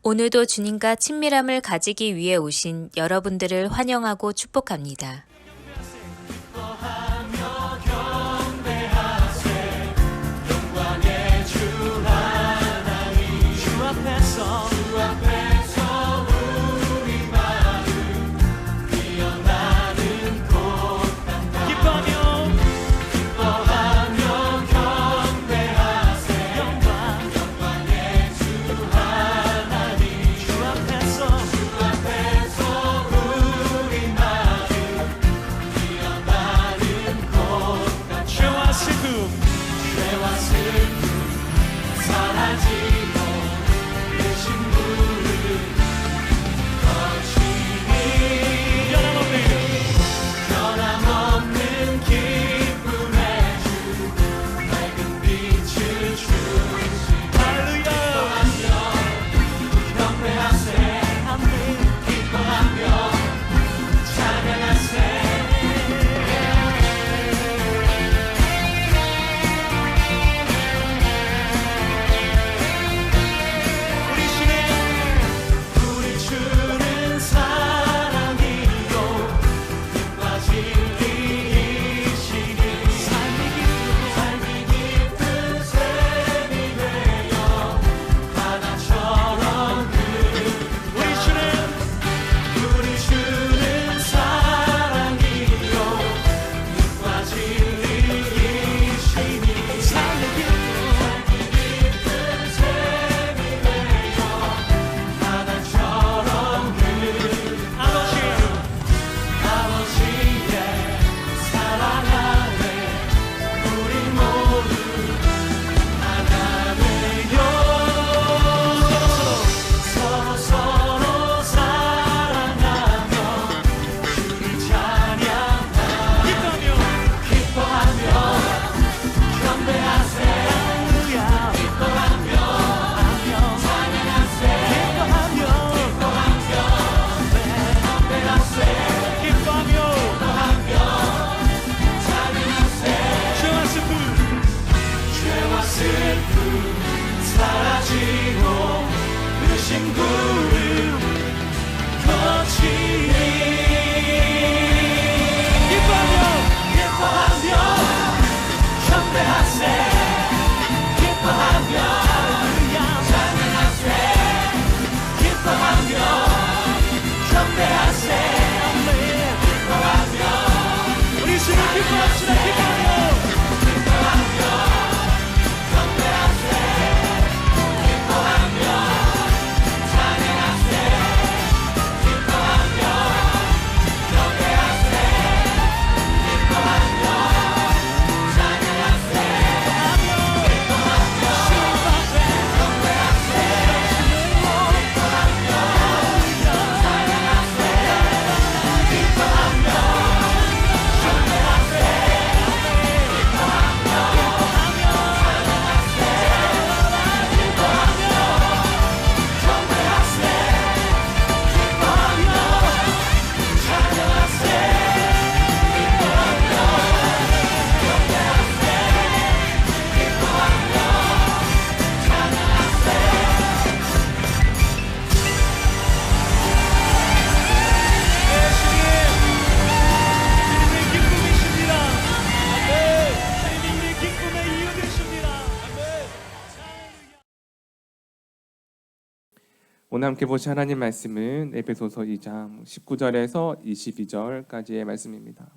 오늘도 주님과 친밀함을 가지기 위해 오신 여러분들을 환영하고 축복합니다. 오늘 함께 보실 하나님 말씀은 에베소서 2장 19절에서 22절까지의 말씀입니다.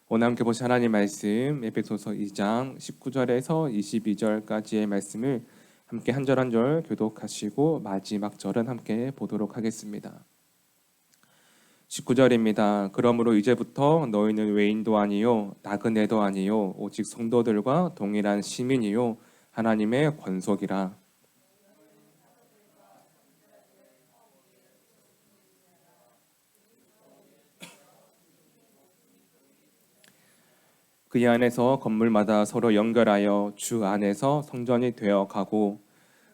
오늘 함께 보실 하나님 말씀 에베소서 2장 19절에서 22절까지의 말씀을 함께 한 절 한 절 교독하시고 마지막 절은 함께 보도록 하겠습니다. 19절입니다. 그러므로 이제부터 너희는 외인도 아니요 나그네도 아니요 오직 성도들과 동일한 시민이요 하나님의 권속이라. 그 안에서 건물마다 서로 연결하여 주 안에서 성전이 되어 가고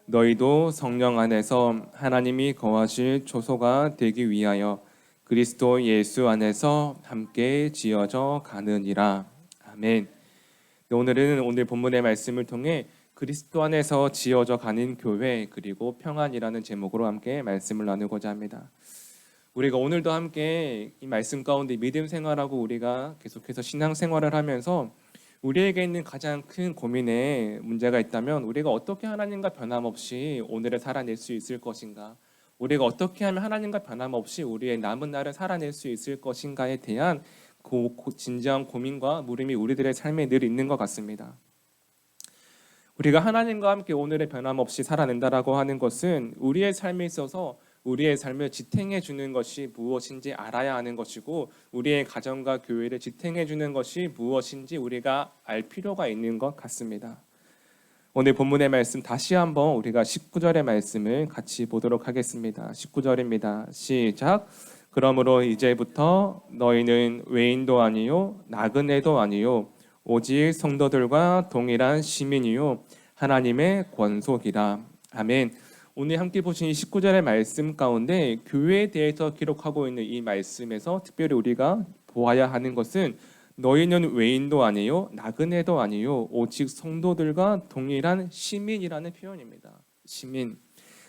너희도 성령 안에서 하나님이 거하실 초소가 되기 위하여 그리스도 예수 안에서 함께 지어져 가느니라. 아멘. 오늘은 오늘 본문의 말씀을 통해 그리스도 안에서 지어져 가는 교회 그리고 평안이라는 제목으로 함께 말씀을 나누고자 합니다. 우리가 오늘도 함께 이 말씀 가운데 믿음 생활하고 우리가 계속해서 신앙 생활을 하면서 우리에게 있는 가장 큰 고민에 문제가 있다면 우리가 어떻게 하나님과 변함없이 오늘을 살아낼 수 있을 것인가, 우리가 어떻게 하면 하나님과 변함없이 우리의 남은 날을 살아낼 수 있을 것인가에 대한 진지한 고민과 물음이 우리들의 삶에 늘 있는 것 같습니다. 우리가 하나님과 함께 오늘의 변함없이 살아낸다라고 하는 것은 우리의 삶에 있어서 우리의 삶을 지탱해 주는 것이 무엇인지 알아야 하는 것이고, 우리의 가정과 교회를 지탱해 주는 것이 무엇인지 우리가 알 필요가 있는 것 같습니다. 오늘 본문의 말씀 다시 한번 우리가 19절의 말씀을 같이 보도록 하겠습니다. 19절입니다. 시작. 그러므로 이제부터 너희는 외인도 아니요 나그네도 아니요 오직 성도들과 동일한 시민이요 하나님의 권속이라. 아멘. 오늘 함께 보신 이 19절의 말씀 가운데 교회에 대해서 기록하고 있는 이 말씀에서 특별히 우리가 보아야 하는 것은 너희는 외인도 아니요 나그네도 아니요 오직 성도들과 동일한 시민이라는 표현입니다. 시민.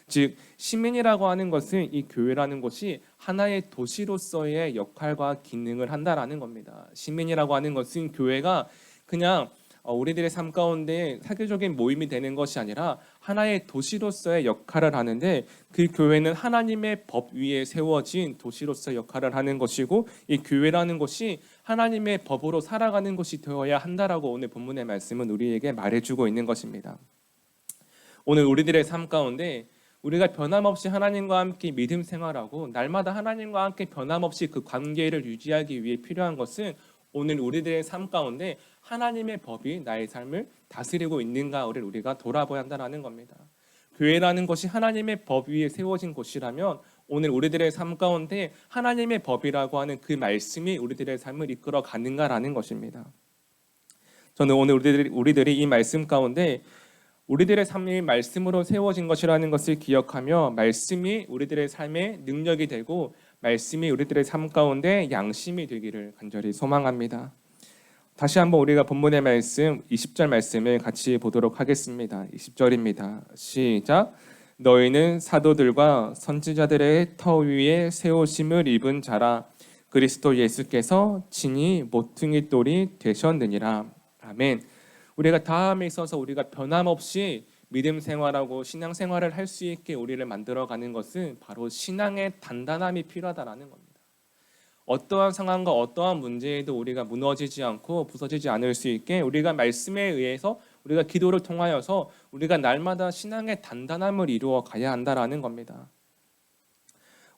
즉 시민이라고 하는 것은 이 교회라는 것이 하나의 도시로서의 역할과 기능을 한다라는 겁니다. 시민이라고 하는 것은 교회가 그냥 우리들의 삶 가운데 사교적인 모임이 되는 것이 아니라 하나의 도시로서의 역할을 하는데, 그 교회는 하나님의 법 위에 세워진 도시로서의 역할을 하는 것이고, 이 교회라는 것이 하나님의 법으로 살아가는 것이 되어야 한다라고 오늘 본문의 말씀은 우리에게 말해주고 있는 것입니다. 오늘 우리들의 삶 가운데 우리가 변함없이 하나님과 함께 믿음 생활하고 날마다 하나님과 함께 변함없이 그 관계를 유지하기 위해 필요한 것은 오늘 우리들의 삶 가운데 하나님의 법이 나의 삶을 다스리고 있는가를 우리가 돌아봐야 한다는 겁니다. 교회라는 것이 하나님의 법 위에 세워진 곳이라면 오늘 우리들의 삶 가운데 하나님의 법이라고 하는 그 말씀이 우리들의 삶을 이끌어 가는가라는 것입니다. 저는 오늘 우리들이 이 말씀 가운데 우리들의 삶이 말씀으로 세워진 것이라는 것을 기억하며 말씀이 우리들의 삶의 능력이 되고 말씀이 우리들의 삶 가운데 양심이 되기를 간절히 소망합니다. 다시 한번 우리가 본문의 말씀 20절 말씀을 같이 보도록 하겠습니다. 20절입니다. 시작. 너희는 사도들과 선지자들의 터 위에 세우심을 입은 자라. 그리스도 예수께서 친히 모퉁이 돌이 되셨느니라. 아멘. 우리가 다음에 있어서 우리가 변함없이 믿음 생활하고 신앙 생활을 할 수 있게 우리를 만들어가는 것은 바로 신앙의 단단함이 필요하다는 겁니다. 어떠한 상황과 어떠한 문제에도 우리가 무너지지 않고 부서지지 않을 수 있게 우리가 말씀에 의해서 우리가 기도를 통하여서 우리가 날마다 신앙의 단단함을 이루어 가야 한다는 겁니다.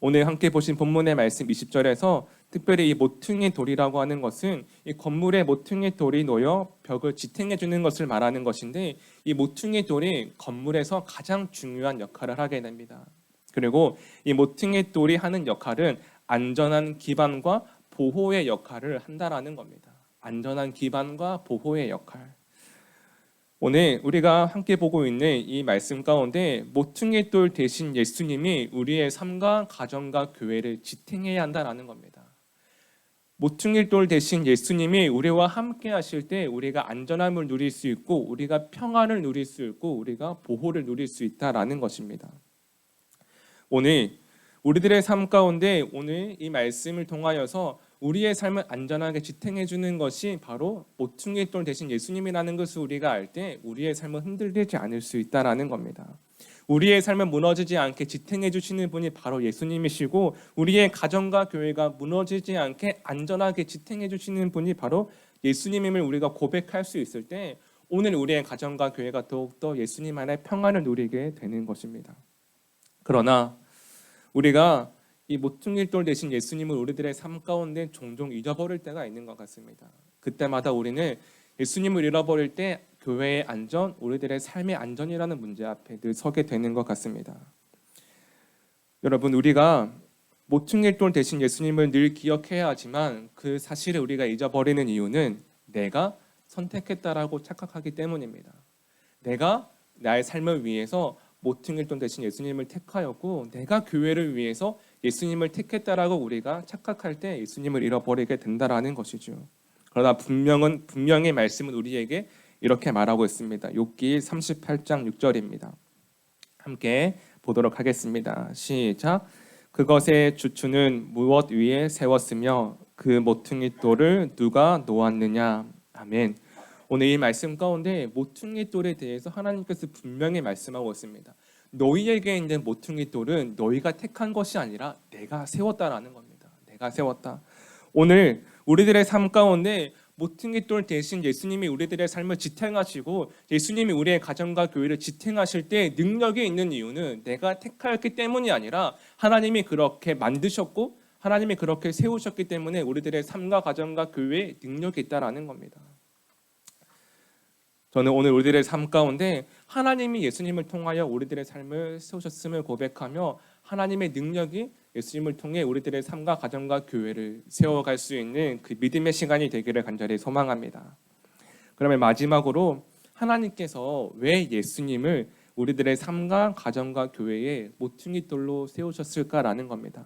오늘 함께 보신 본문의 말씀 20절에서 특별히 이 모퉁이 돌이라고 하는 것은 이 건물에 모퉁이 돌이 놓여 벽을 지탱해 주는 것을 말하는 것인데, 이 모퉁이 돌이 건물에서 가장 중요한 역할을 하게 됩니다. 그리고 이 모퉁이 돌이 하는 역할은 안전한 기반과 보호의 역할을 한다라는 겁니다. 안전한 기반과 보호의 역할. 오늘 우리가 함께 보고 있는 이 말씀 가운데 모퉁이 돌 대신 예수님이 우리의 삶과 가정과 교회를 지탱해야 한다라는 겁니다. 모퉁이 돌 대신 예수님이 우리와 함께 하실 때 우리가 안전함을 누릴 수 있고 우리가 평안을 누릴 수 있고 우리가 보호를 누릴 수 있다라는 것입니다. 오늘 우리들의 삶 가운데 오늘 이 말씀을 통하여서 우리의 삶을 안전하게 지탱해 주는 것이 바로 모퉁이 돌 대신 예수님이라는 것을 우리가 알 때 우리의 삶은 흔들리지 않을 수 있다라는 겁니다. 우리의 삶을 무너지지 않게 지탱해 주시는 분이 바로 예수님이시고, 우리의 가정과 교회가 무너지지 않게 안전하게 지탱해 주시는 분이 바로 예수님임을 우리가 고백할 수 있을 때 오늘 우리의 가정과 교회가 더욱더 예수님 안에 평안을 누리게 되는 것입니다. 그러나 우리가 이 모퉁이 돌 대신 예수님을 우리들의 삶 가운데 종종 잊어버릴 때가 있는 것 같습니다. 그때마다 우리는 예수님을 잃어버릴 때 교회의 안전, 우리들의 삶의 안전이라는 문제 앞에 늘 서게 되는 것 같습니다. 여러분, 우리가 모퉁이 돌 대신 예수님을 늘 기억해야 하지만 그 사실을 우리가 잊어버리는 이유는 내가 선택했다라고 착각하기 때문입니다. 내가 나의 삶을 위해서 모퉁이 돌 대신 예수님을 택하였고 내가 교회를 위해서 예수님을 택했다라고 우리가 착각할 때 예수님을 잃어버리게 된다라는 것이죠. 그러나 분명히 말씀은 우리에게 이렇게 말하고 있습니다. 욥기 38장 6절입니다. 함께 보도록 하겠습니다. 시작. 그것의 주추는 무엇 위에 세웠으며 그 모퉁이 돌을 누가 놓았느냐. 아멘. 오늘 이 말씀 가운데 모퉁이 돌에 대해서 하나님께서 분명히 말씀하고 있습니다. 너희에게 있는 모퉁이 돌은 너희가 택한 것이 아니라 내가 세웠다라는 겁니다. 내가 세웠다. 오늘 우리들의 삶 가운데 모퉁이 돌 대신 예수님이 우리들의 삶을 지탱하시고 예수님이 우리의 가정과 교회를 지탱하실 때 능력이 있는 이유는 내가 택하였기 때문이 아니라 하나님이 그렇게 만드셨고 하나님이 그렇게 세우셨기 때문에 우리들의 삶과 가정과 교회에 능력이 있다라는 겁니다. 저는 오늘 우리들의 삶 가운데 하나님이 예수님을 통하여 우리들의 삶을 세우셨음을 고백하며 하나님의 능력이 예수님을 통해 우리들의 삶과 가정과 교회를 세워갈 수 있는 그 믿음의 시간이 되기를 간절히 소망합니다. 그러면 마지막으로 하나님께서 왜 예수님을 우리들의 삶과 가정과 교회에 모퉁이 돌로 세우셨을까라는 겁니다.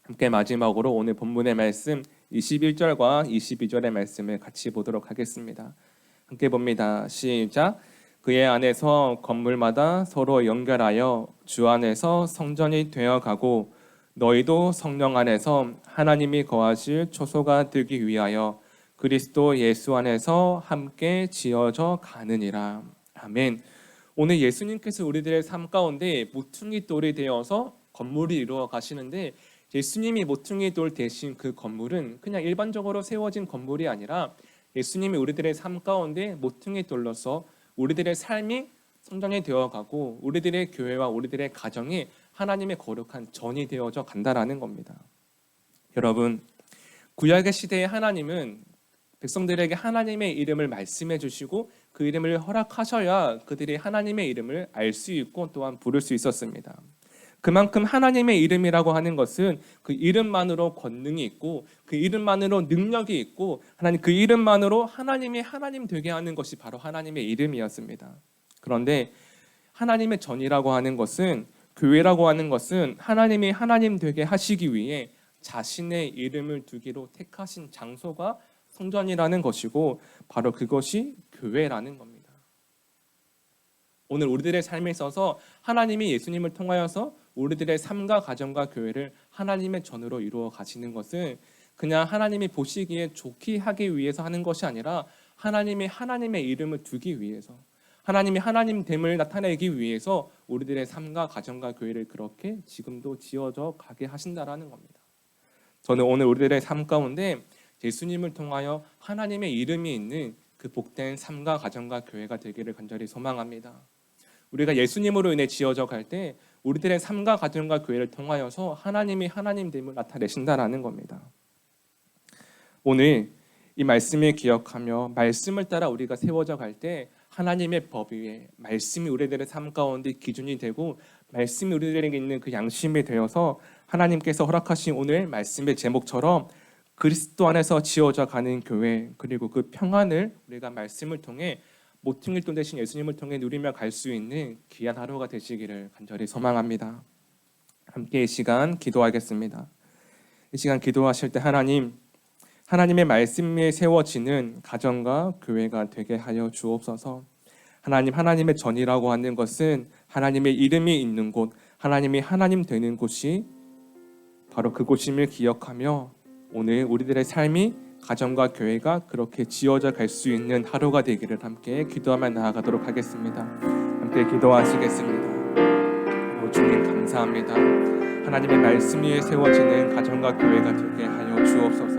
함께 마지막으로 오늘 본문의 말씀 21절과 22절의 말씀을 같이 보도록 하겠습니다. 함께 봅니다. 시작. 그의 안에서 건물마다 서로 연결하여 주 안에서 성전이 되어가고 너희도 성령 안에서 하나님이 거하실 초소가 되기 위하여 그리스도 예수 안에서 함께 지어져 가느니라. 아멘. 오늘 예수님께서 우리들의 삶 가운데 모퉁이 돌이 되어서 건물이 이루어 가시는데 예수님이 모퉁이 돌 대신 그 건물은 그냥 일반적으로 세워진 건물이 아니라 예수님이 우리들의 삶 가운데 모퉁이 돌로서 우리들의 삶이 성전이 되어가고 우리들의 교회와 우리들의 가정이 하나님의 거룩한 전이 되어져 간다라는 겁니다. 여러분, 구약의 시대에 하나님은 백성들에게 하나님의 이름을 말씀해 주시고 그 이름을 허락하셔야 그들이 하나님의 이름을 알 수 있고 또한 부를 수 있었습니다. 그만큼 하나님의 이름이라고 하는 것은 그 이름만으로 권능이 있고 그 이름만으로 능력이 있고 하나님 그 이름만으로 하나님이 하나님 되게 하는 것이 바로 하나님의 이름이었습니다. 그런데 하나님의 전이라고 하는 것은 교회라고 하는 것은 하나님이 하나님 되게 하시기 위해 자신의 이름을 두기로 택하신 장소가 성전이라는 것이고 바로 그것이 교회라는 겁니다. 오늘 우리들의 삶에 있어서 하나님이 예수님을 통하여서 우리들의 삶과 가정과 교회를 하나님의 전으로 이루어 가시는 것은 그냥 하나님이 보시기에 좋게 하기 위해서 하는 것이 아니라 하나님이 하나님의 이름을 두기 위해서 하나님이 하나님됨을 나타내기 위해서 우리들의 삶과 가정과 교회를 그렇게 지금도 지어져 가게 하신다라는 겁니다. 저는 오늘 우리들의 삶 가운데 예수님을 통하여 하나님의 이름이 있는 그 복된 삶과 가정과 교회가 되기를 간절히 소망합니다. 우리가 예수님으로 인해 지어져 갈 때 우리들의 삶과 가정과 교회를 통하여서 하나님이 하나님됨을 나타내신다라는 겁니다. 오늘 이 말씀을 기억하며 말씀을 따라 우리가 세워져 갈 때 하나님의 법 위에 말씀이 우리들의 삶 가운데 기준이 되고 말씀이 우리들에게 있는 그 양심이 되어서 하나님께서 허락하신 오늘 말씀의 제목처럼 그리스도 안에서 지어져 가는 교회 그리고 그 평안을 우리가 말씀을 통해 모퉁이 돌 대신 예수님을 통해 누리며 갈 수 있는 귀한 하루가 되시기를 간절히 소망합니다. 함께 이 시간 기도하겠습니다. 이 시간 기도하실 때 하나님의 말씀 위에 세워지는 가정과 교회가 되게 하여 주옵소서. 하나님의 전이라고 하는 것은 하나님의 이름이 있는 곳, 하나님이 하나님 되는 곳이 바로 그곳임을 기억하며 오늘 우리들의 삶이 가정과 교회가 그렇게 지어져 갈 수 있는 하루가 되기를 함께 기도하며 나아가도록 하겠습니다. 함께 기도하시겠습니다. 주님 감사합니다. 하나님의 말씀 위에 세워지는 가정과 교회가 되게 하여 주옵소서.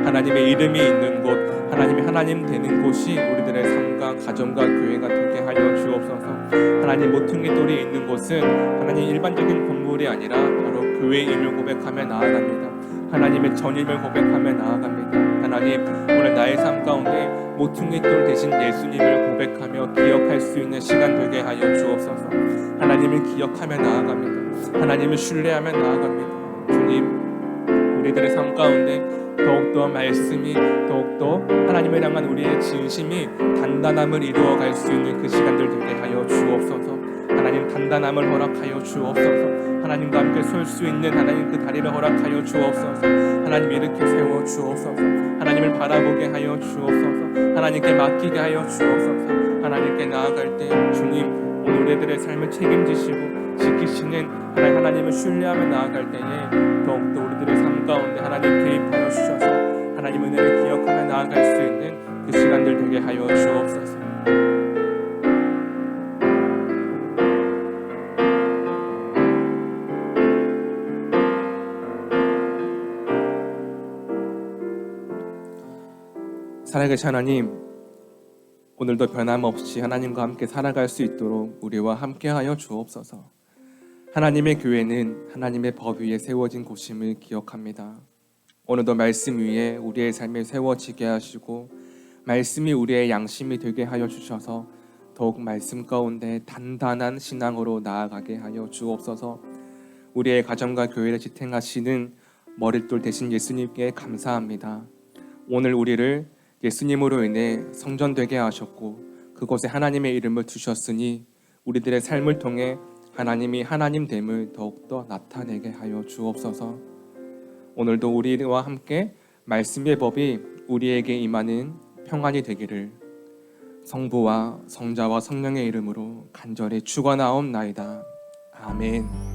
하나님의 이름이 있는 곳, 하나님이 하나님 되는 곳이 우리들의 삶과 가정과 교회가 되게 하여 주옵소서. 하나님 모퉁이 돌이 있는 곳은 하나님 일반적인 건물이 아니라 바로 교회임을 고백하며 나아갑니다. 하나님의 전임을 고백하며 나아갑니다. 하나님 오늘 나의 삶 가운데 모퉁이 돌 대신 예수님을 고백하며 기억할 수 있는 시간 되게 하여 주옵소서. 하나님을 기억하며 나아갑니다. 하나님을 신뢰하며 나아갑니다. 주님 우리들의 삶 가운데 더욱더 말씀이 더욱더 하나님을 향한 우리의 진심이 단단함을 이루어갈 수 있는 그 시간들 되게 하여 주옵소서. 하나님 단단함을 허락하여 주옵소서. 하나님과 함께 설 수 있는 하나님 그 다리를 허락하여 주옵소서. 하나님 일으켜 세워 주옵소서. 하나님을 바라보게 하여 주옵소서. 하나님께 맡기게 하여 주옵소서. 하나님께 나아갈 때 주님 오늘 우리들의 삶을 책임지시고 지키시는 하나님을 신뢰하며 나아갈 때에 더욱더 우리들의 삶 가운데 하나님 개입하여 주셔서 하나님 은혜를 기억하며 나아갈 수 있는 그 시간들 되게 하여 주옵소서. 살아계신 하나님, 오늘도 변함없이 하나님과 함께 살아갈 수 있도록 우리와 함께하여 주옵소서. 하나님의 교회는 하나님의 법 위에 세워진 곳임을 기억합니다. 오늘도 말씀 위에 우리의 삶이 세워지게 하시고 말씀이 우리의 양심이 되게 하여 주셔서 더욱 말씀 가운데 단단한 신앙으로 나아가게 하여 주옵소서. 우리의 가정과 교회를 지탱하시는 머릿돌 되신 예수님께 감사합니다. 오늘 우리를 예수님으로 인해 성전되게 하셨고 그곳에 하나님의 이름을 두셨으니 우리들의 삶을 통해 하나님이 하나님됨을 더욱더 나타내게 하여 주옵소서. 오늘도 우리와 함께 말씀의 법이 우리에게 임하는 평안이 되기를 성부와 성자와 성령의 이름으로 간절히 축원하옵나이다. 아멘.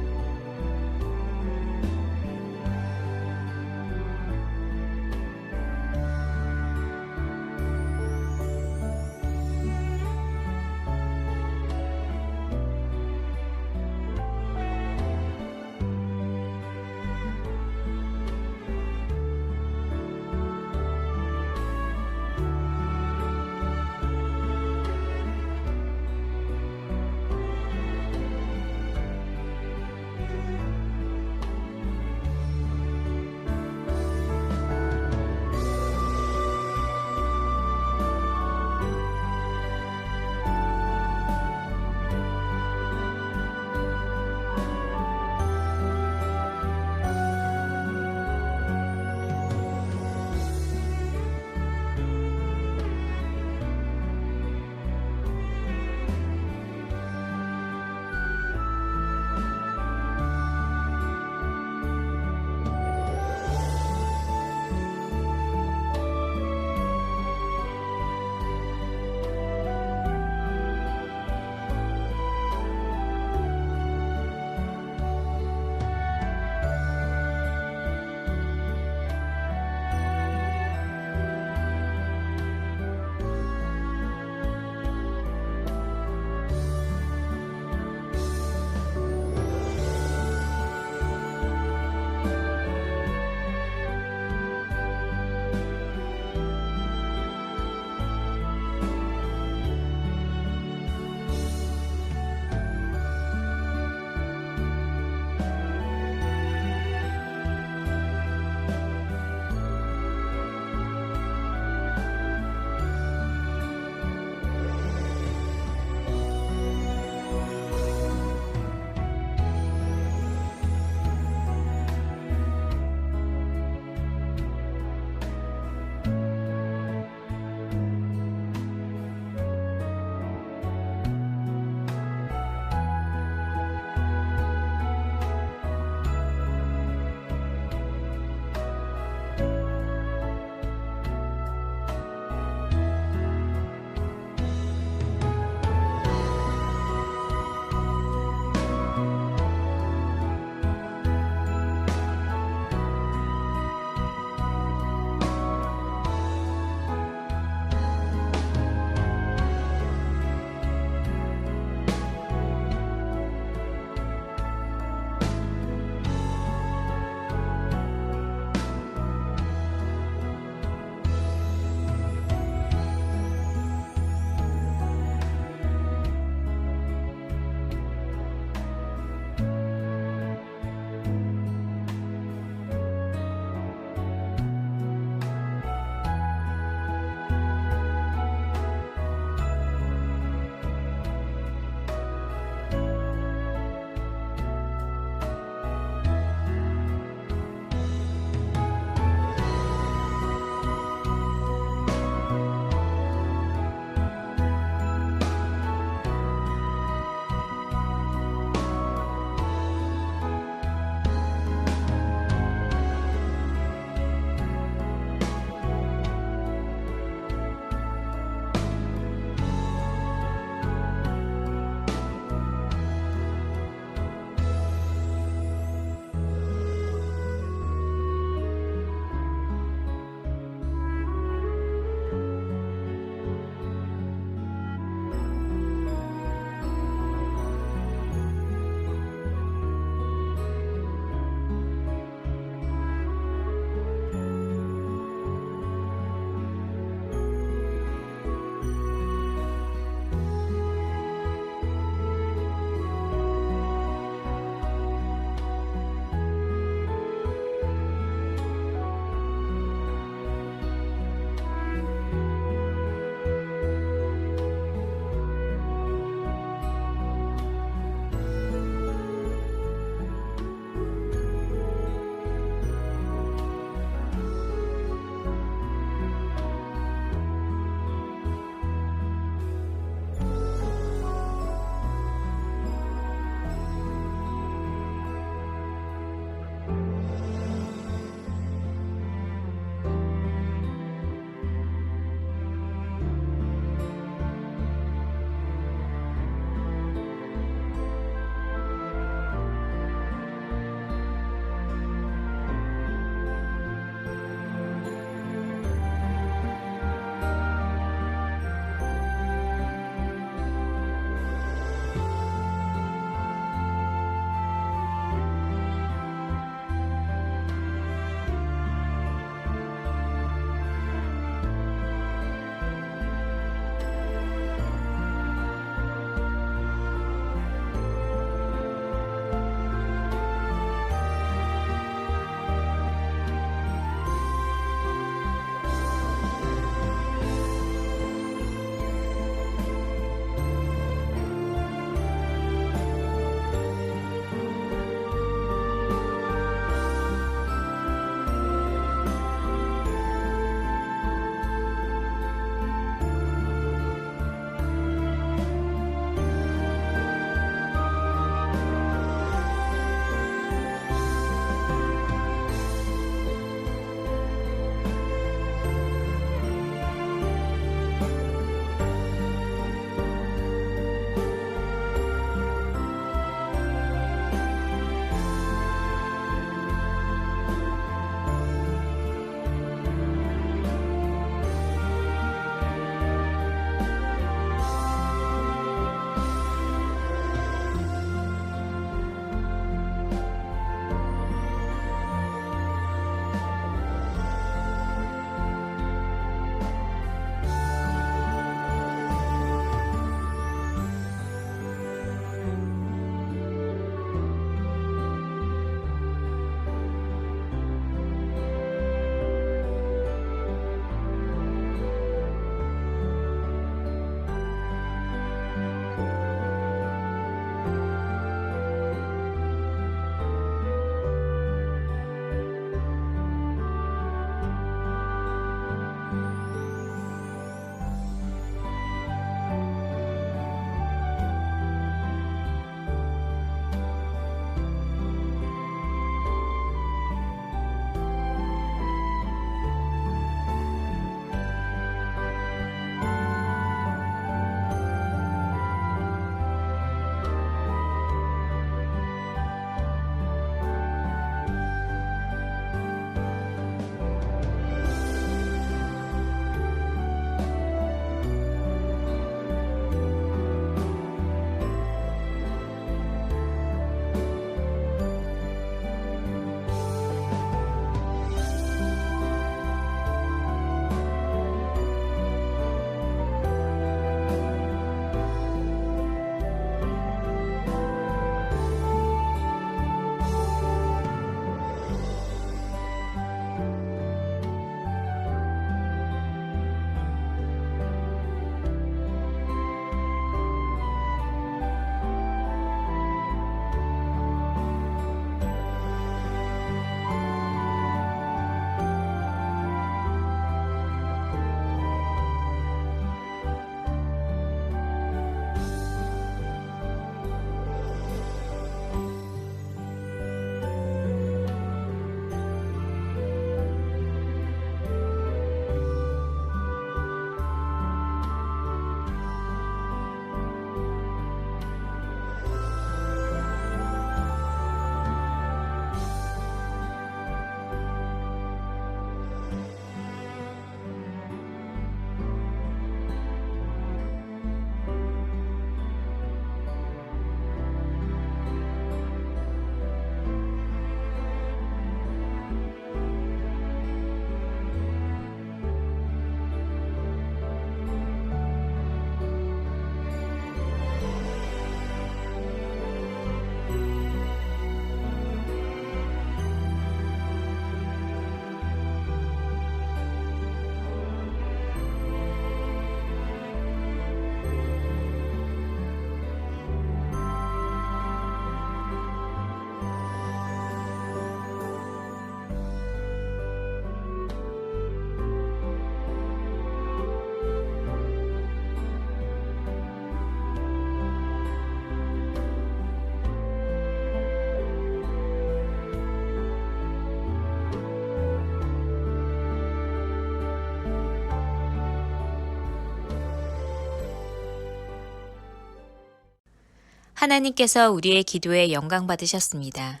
하나님께서 우리의 기도에 영광 받으셨습니다.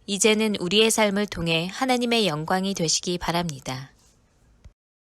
이제는 우리의 삶을 통해 하나님의 영광이 되시기 바랍니다.